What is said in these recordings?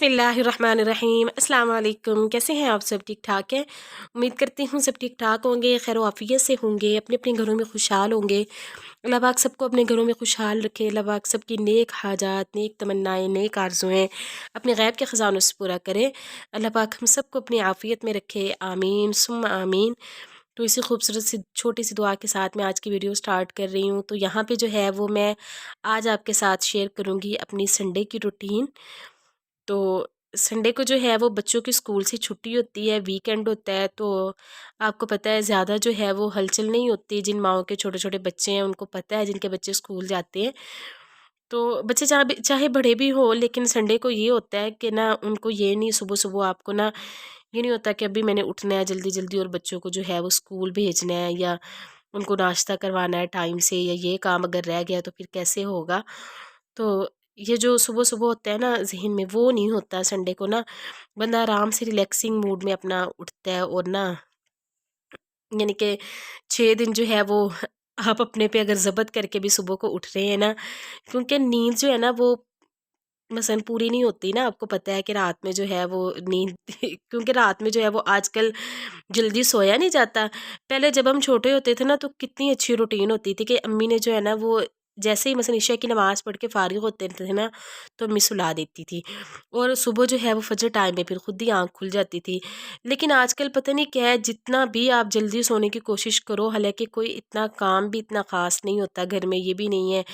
बिस्मिल्लाहिर्रहमानिर्रहीम। अस्सलाम वालेकुम। कैसे हैं आप सब? ठीक ठाक हैं? उम्मीद करती हूँ सब ठीक ठाक होंगे, खैर आफियत से होंगे, अपने अपने घरों में खुशहाल होंगे। अल्लाह पाक सबको अपने घरों में खुशहाल रखे। अल्लाह पाक सबकी नेक हाजात, नेक तमन्नाएं, नेक आरजुएं अपने गैब के ख़जानों से पूरा करे। अल्लाह पाक हम सबको अपनी आफियत में रखे, आमीन सुम्मा आमीन। तो इसी खूबसूरत सी छोटी सी दुआ के साथ मैं आज की वीडियो स्टार्ट कर रही हूँ। तो यहाँ पे जो है वो मैं आज आपके साथ शेयर करूँगी अपनी संडे की रूटीन। तो संडे को जो है वो बच्चों की स्कूल से छुट्टी होती है, वीकेंड होता है, तो आपको पता है ज़्यादा जो है वो हलचल नहीं होती। जिन माओं के छोटे छोटे बच्चे हैं उनको पता है, जिनके बच्चे स्कूल जाते हैं, तो बच्चे चाहे चाहे बड़े भी हो, लेकिन संडे को ये होता है कि ना उनको ये नहीं, सुबह सुबह आपको ना ये नहीं होता कि अभी मैंने उठना है जल्दी जल्दी और बच्चों को जो है वो स्कूल भेजना है या उनको नाश्ता करवाना है टाइम से, या ये काम अगर रह गया तो फिर कैसे होगा। तो ये जो सुबह सुबह होता है ना जहन में, वो नहीं होता संडे को ना। बंदा आराम से रिलैक्सिंग मूड में अपना उठता है और ना यानी कि 6 दिन जो है वो आप अपने पे अगर ज़ब्त करके भी सुबह को उठ रहे हैं ना, क्योंकि नींद जो है ना वो मसलन पूरी नहीं होती ना। आपको पता है कि रात में जो है वो नींद क्योंकि रात में जो है वो आजकल जल्दी सोया नहीं जाता। पहले जब हम छोटे होते थे ना तो कितनी अच्छी रूटीन होती थी कि अम्मी ने जो है ना वो जैसे ही मसलन ईशा की नमाज़ पढ़ के फ़ारिग होते थे ना, तो अम्मी सुला देती थी और सुबह जो है वो फजर टाइम में फिर खुद ही आँख खुल जाती थी। लेकिन आजकल पता नहीं क्या है, जितना भी आप जल्दी सोने की कोशिश करो, हालाँकि कोई इतना काम भी इतना ख़ास नहीं होता घर में। ये भी नहीं है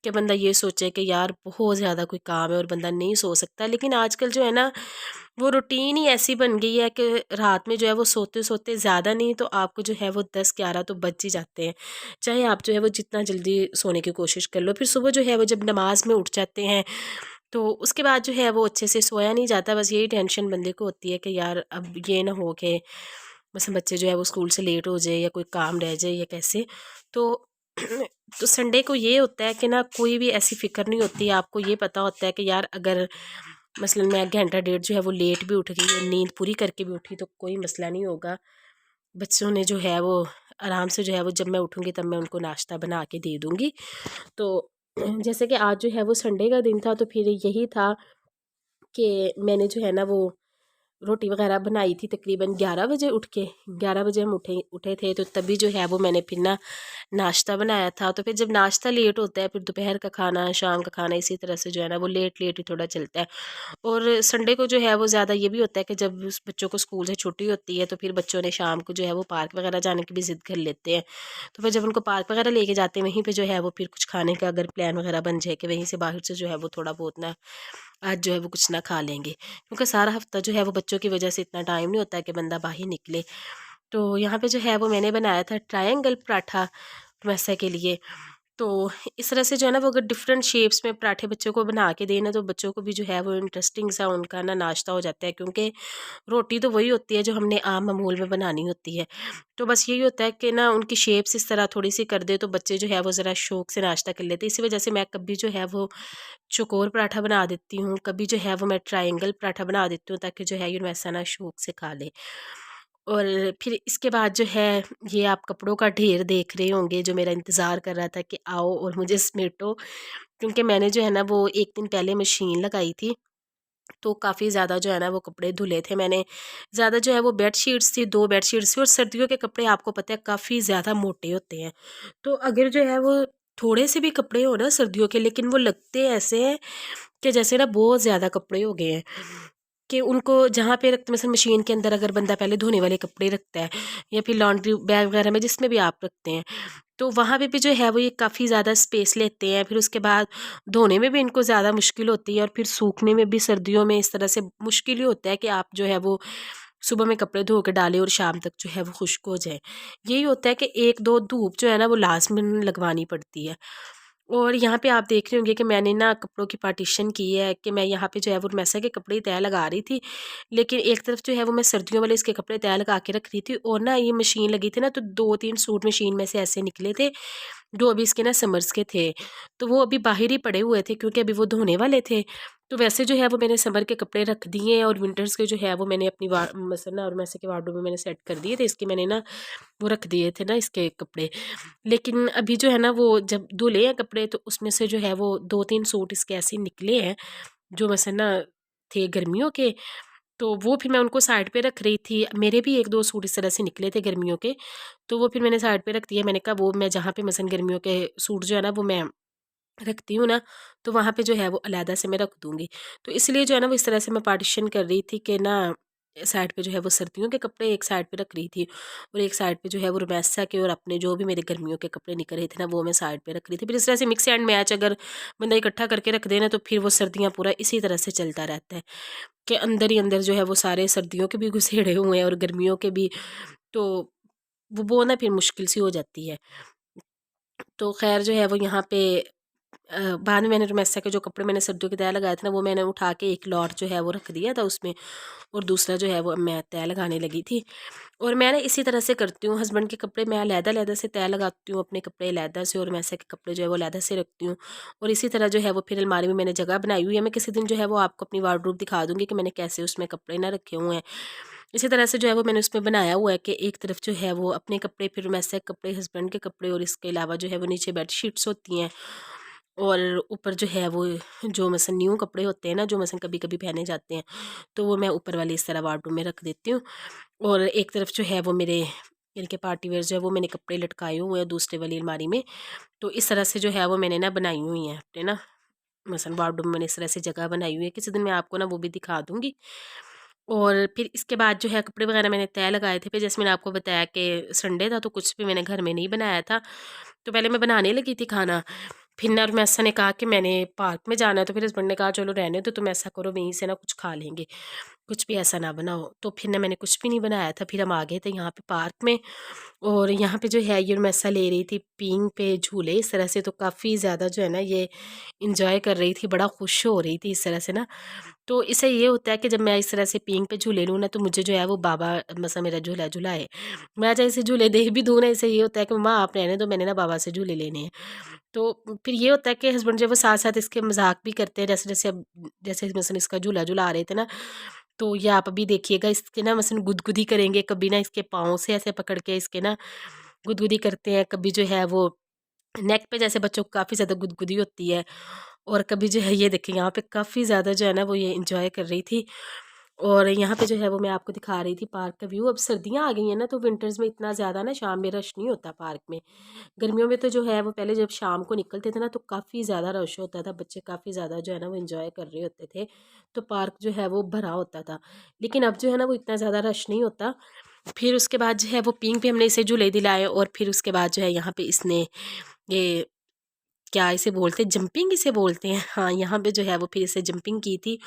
कि बंदा ये सोचे कि यार बहुत ज़्यादा कोई काम है और बंदा नहीं सो सकता। लेकिन आजकल जो है ना वो रूटीन ही ऐसी बन गई है कि रात में जो है वो सोते सोते ज़्यादा नहीं तो आपको जो है वो 10-11 तो बज ही जाते हैं, चाहे आप जो है वो जितना जल्दी सोने की कोशिश कर लो। फिर सुबह जो है वो जब नमाज में उठ जाते हैं तो उसके बाद जो है वो अच्छे से सोया नहीं जाता। बस यही टेंशन बंदे को होती है कि यार अब ये ना हो कि बस बच्चे जो है वो स्कूल से लेट हो जाए या कोई काम रह जाए या कैसे। तो तो संडे को ये होता है कि ना कोई भी ऐसी फ़िक्र नहीं होती। आपको ये पता होता है कि यार अगर मसलन मैं घंटा डेढ़ जो है वो लेट भी उठ गई और नींद पूरी करके भी उठी तो कोई मसला नहीं होगा। बच्चों ने जो है वो आराम से जो है वो जब मैं उठूँगी तब मैं उनको नाश्ता बना के दे दूँगी। तो जैसे कि आज जो है वो संडे का दिन था, तो फिर यही था कि मैंने जो है ना वो रोटी वगैरह बनाई थी तकरीबन 11 बजे उठ के। 11 बजे हम उठे उठे थे, तो तभी जो है वो मैंने फिर ना नाश्ता बनाया था। तो फिर जब नाश्ता लेट होता है फिर दोपहर का खाना, शाम का खाना इसी तरह से जो है ना वो लेट लेट ही थोड़ा चलता है। और संडे को जो है वो ज़्यादा ये भी होता है कि जब उस बच्चों को स्कूल से छुट्टी होती है तो फिर बच्चों ने शाम को जो है वो पार्क वगैरह जाने की भी ज़िद कर लेते हैं। तो फिर जब उनको पार्क वगैरह लेके जाते हैं वहीं पे जो है वो फिर कुछ खाने का अगर प्लान वगैरह बन जाए कि वहीं से बाहर से जो है वो थोड़ा बहुत ना आज जो है वो कुछ ना खा लेंगे, क्योंकि सारा हफ्ता जो है वो बच्चों की वजह से इतना टाइम नहीं होता है कि बंदा बाहर निकले। तो यहाँ पे जो है वो मैंने बनाया था ट्रायंगल पराठा वैसे के लिए। तो इस तरह से जो है ना वो अगर डिफरेंट शेप्स में पराठे बच्चों को बना के देना तो बच्चों को भी जो है वो इंटरेस्टिंग सा उनका ना नाश्ता हो जाता है, क्योंकि रोटी तो वही होती है जो हमने आम मामूल में बनानी होती है। तो बस यही होता है कि ना उनकी शेप्स इस तरह थोड़ी सी कर दे तो बच्चे जो है वो ज़रा शौक से नाश्ता कर लेते हैं। इसी वजह से मैं कभी जो है वो चौकोर पराठा बना देती हूँ, कभी जो है वो मैं ट्रायंगल पराठा बना देती हूँ ताकि जो है ये वैसा ना शौक से खा ले। और फिर इसके बाद जो है ये आप कपड़ों का ढेर देख रहे होंगे जो मेरा इंतज़ार कर रहा था कि आओ और मुझे समेटो, क्योंकि मैंने जो है ना वो 1 दिन पहले मशीन लगाई थी। तो काफ़ी ज़्यादा जो है ना वो कपड़े धुले थे मैंने। ज़्यादा जो है वो बेडशीट्स थी, 2 बेडशीट्स थी और सर्दियों के कपड़े आपको पता है काफ़ी ज़्यादा मोटे होते हैं। तो अगर जो है वो थोड़े से भी कपड़े हो ना सर्दियों के, लेकिन वो लगते ऐसे हैं कि जैसे ना बहुत ज़्यादा कपड़े हो गए हैं कि उनको जहाँ पे रखते हैं, मशीन के अंदर अगर बंदा पहले धोने वाले कपड़े रखता है या फिर लॉन्ड्री बैग वगैरह में जिसमें भी आप रखते हैं, तो वहाँ पे भी जो है वो ये काफ़ी ज़्यादा स्पेस लेते हैं। फिर उसके बाद धोने में भी इनको ज़्यादा मुश्किल होती है और फिर सूखने में भी सर्दियों में इस तरह से मुश्किल ही होता है कि आप जो है वो सुबह में कपड़े धो के डालें और शाम तक जो है वो खुश्क हो जाए। यही होता है कि 1-2 धूप जो है ना वो लाज़िमन लगवानी पड़ती है। और यहाँ पे आप देख रहे होंगे कि मैंने ना कपड़ों की पार्टीशन की है कि मैं यहाँ पे जो है वो मैसा के कपड़े ही तय लगा रही थी, लेकिन एक तरफ जो है वो मैं सर्दियों वाले इसके कपड़े तय लगा के रख रही थी और ना ये मशीन लगी थी ना तो 2-3 सूट मशीन में से ऐसे निकले थे जो अभी इसके ना समर्स के थे। तो वो अभी बाहर ही पड़े हुए थे क्योंकि अभी वो धोने वाले थे। तो वैसे जो है वो मैंने समर के कपड़े रख दिए हैं और विंटर्स के जो है वो मैंने अपनी मसलना और मैसे के वार्डरोब में मैंने सेट कर दिए थे। इसके मैंने ना वो रख दिए थे ना इसके कपड़े। लेकिन अभी जो है ना वो जब धुले हैं कपड़े तो उसमें से जो है वो 2-3 सूट इसके ऐसे निकले हैं जो वैसे ना थे गर्मियों के, तो वो फिर मैं उनको साइड पे रख रही थी। मेरे भी 1-2 सूट इस तरह से निकले थे गर्मियों के, तो वो फिर मैंने साइड पे रख दिया। मैंने कहा वो मैं जहाँ पे मसलन गर्मियों के सूट जो है ना वो मैं रखती हूँ ना, तो वहाँ पे जो है वो अलहदा से मैं रख दूँगी। तो इसलिए जो है ना वो इस तरह से मैं पार्टीशन कर रही थी कि ना साइड पे जो है वो सर्दियों के कपड़े एक साइड पे रख रही थी, और एक साइड पे जो है वो रुमैसा के और अपने जो भी मेरे गर्मियों के कपड़े निकल रहे थे ना वो मैं साइड पे रख रही थी। फिर इस तरह से मिक्स एंड मैच अगर बंदा इकट्ठा करके रख दे ना, तो फिर वो सर्दियाँ पूरा इसी तरह से चलता रहता है कि अंदर ही अंदर जो है वो सारे सर्दियों के भी घुसेड़े हुए हैं और गर्मियों के भी, तो वो ना फिर मुश्किल सी हो जाती है। तो ख़ैर जो है वो यहाँ पे बाद में मैंने रमैसा के जो कपड़े मैंने सर्दियों के तय लगाए थे ना, वो मैंने उठा के एक लॉट जो है वो रख दिया था उसमें, और दूसरा जो है वो मैं तय लगाने लगी थी। और मैं ना इसी तरह से करती हूँ, हस्बैंड के कपड़े मैं अलहदा-अलहदा से तय लगाती हूँ, अपने कपड़े अलहदा से, और रमैसा के कपड़े जो है वो अलहदा से रखती हूँ। और इसी तरह जो है वो फिर अलमारी में मैंने जगह बनाई हुई है। मैं किसी दिन जो है वो आपको अपनी वार्डरोब दिखा दूँगी कि मैंने कैसे उसमें कपड़े ना रखे हुए हैं। इसी तरह से जो है वो मैंने उसमें बनाया हुआ है कि एक तरफ जो है वो अपने कपड़े, फिर रमैसा के कपड़े, हस्बैंड के कपड़े, और इसके अलावा जो है वो नीचे बेडशीट्स होती हैं, और ऊपर जो है वो जो मसलन न्यू कपड़े होते हैं ना, जो मसलन कभी-कभी पहने जाते हैं, तो वो मैं ऊपर वाली इस तरह वार्डरोब में रख देती हूँ। और एक तरफ जो है वो मेरे यानी कि पार्टी वेयर जो है वो मैंने कपड़े लटकाए हुए हैं दूसरे वाली अलमारी में। तो इस तरह से जो है वो मैंने ना बनाई हुई हैं अपने ना, मसलन वार्डरोब में मैंने इस तरह से जगह बनाई हुई है। किसी दिन मैं आपको ना वो भी दिखा दूँगी। और फिर इसके बाद जो है कपड़े वगैरह मैंने तय लगाए थे। फिर जैसे मैंने आपको बताया कि संडे था तो कुछ भी मैंने घर में नहीं बनाया था। तो पहले मैं बनाने लगी थी खाना। फिर ना रुमैसा ने कहा कि मैंने पार्क में जाना है, तो फिर हस्बैंड ने कहा चलो रहने दो, तुम ऐसा करो वहीं से ना कुछ खा लेंगे, कुछ भी ऐसा ना बनाओ। तो फिर ना मैंने कुछ भी नहीं बनाया था। फिर हम आ गए थे यहाँ पे पार्क में, और यहाँ पे जो है ये रुमैसा ले रही थी पींग पे झूले इस तरह से, तो काफ़ी ज़्यादा जो है ना ये एंजॉय कर रही थी, बड़ा खुश हो रही थी इस तरह से ना। तो इससे ये होता है कि जब मैं इस तरह से पींग पे झूले लूँ ना, तो मुझे जो है वो बाबा मेरा झूला झुलाए। मैं चाहे इसे झूले दे भी दूँ ना, इससे ये होता है कि मम्मा आप रहने दो, मैंने ना बाबा से झूले लेने हैं। तो फिर ये होता है कि हस्बैंड जो है वो साथ-साथ इसके मज़ाक भी करते हैं, जैसे-जैसे अब जैसे मसलन इसका झूला झुला रहे थे ना, तो ये आप अभी देखिएगा इसके ना मसलन गुदगुदी करेंगे, कभी ना इसके पाँव से ऐसे पकड़ के इसके ना गुदगुदी करते हैं, कभी जो है वो नेक पे जैसे बच्चों को काफ़ी ज़्यादा गुदगुदी होती है, और कभी जो है ये देखिए यहाँ पे काफ़ी ज़्यादा जो है ना वो ये एंजॉय कर रही थी। और यहाँ पे जो है वो मैं आपको दिखा रही थी पार्क का व्यू। अब सर्दियाँ आ गई हैं ना, तो विंटर्स में इतना ज़्यादा ना शाम में रश नहीं होता पार्क में। गर्मियों में तो जो है वो पहले जब शाम को निकलते थे ना, तो काफ़ी ज़्यादा रश होता था, बच्चे काफ़ी ज़्यादा जो है ना वो एंजॉय कर रहे होते थे, तो पार्क जो है वो भरा होता था। लेकिन अब जो है ना वो इतना ज़्यादा रश नहीं होता। फिर उसके बाद जो है वो पिंक पे हमने इसे झूले दिलाए, और फिर उसके बाद जो है यहाँ पे इसने ये क्या इसे बोलते हैं, जंपिंग इसे बोलते हैं, हाँ, यहाँ पे जो है वो फिर इसे जंपिंग की थी।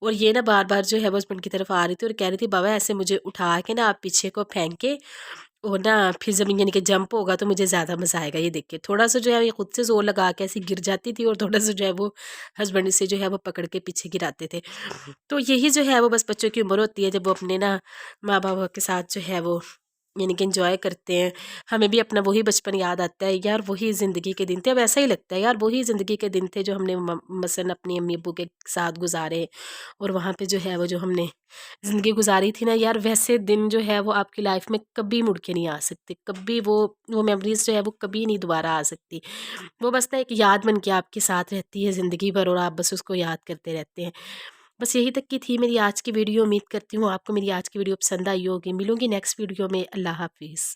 और ये ना बार-बार जो है वो हस्बैंड की तरफ आ रही थी और कह रही थी बाबा ऐसे मुझे उठा के ना आप पीछे को फेंके, और ना फिर ज़मीन यानी कि जंप होगा तो मुझे ज़्यादा मज़ा आएगा। ये देखिए थोड़ा-सा जो है ये खुद से ज़ोर लगा के ऐसे गिर जाती थी, और थोड़ा-सा जो है वो हस्बैंड इसे जो है वो पकड़ के पीछे गिराते थे। तो यही जो है वो बस बच्चों की उम्र होती है जब वो अपने ना माँ-बाप के साथ जो है वो यानी कि एंजॉय करते हैं। हमें भी अपना वही बचपन याद आता है, यार वही ज़िंदगी के दिन थे। अब ऐसा ही लगता है यार वही ज़िंदगी के दिन थे जो हमने मसलन अपनी अम्मी-अब्बू के साथ गुज़ारे, और वहाँ पे जो है वो जो हमने ज़िंदगी गुज़ारी थी ना यार, वैसे दिन जो है वो आपकी लाइफ में कभी मुड़ के नहीं आ सकते। कभी वो मेमोरीज़ जो है वो कभी नहीं दोबारा आ सकती। वो बस ना एक याद बन के आपके साथ रहती है ज़िंदगी भर, और आप बस उसको याद करते रहते हैं। बस यही तक की थी मेरी आज की वीडियो। उम्मीद करती हूँ आपको मेरी आज की वीडियो पसंद आई होगी। मिलूँगी नेक्स्ट वीडियो में। अल्लाह हाफ़िज़।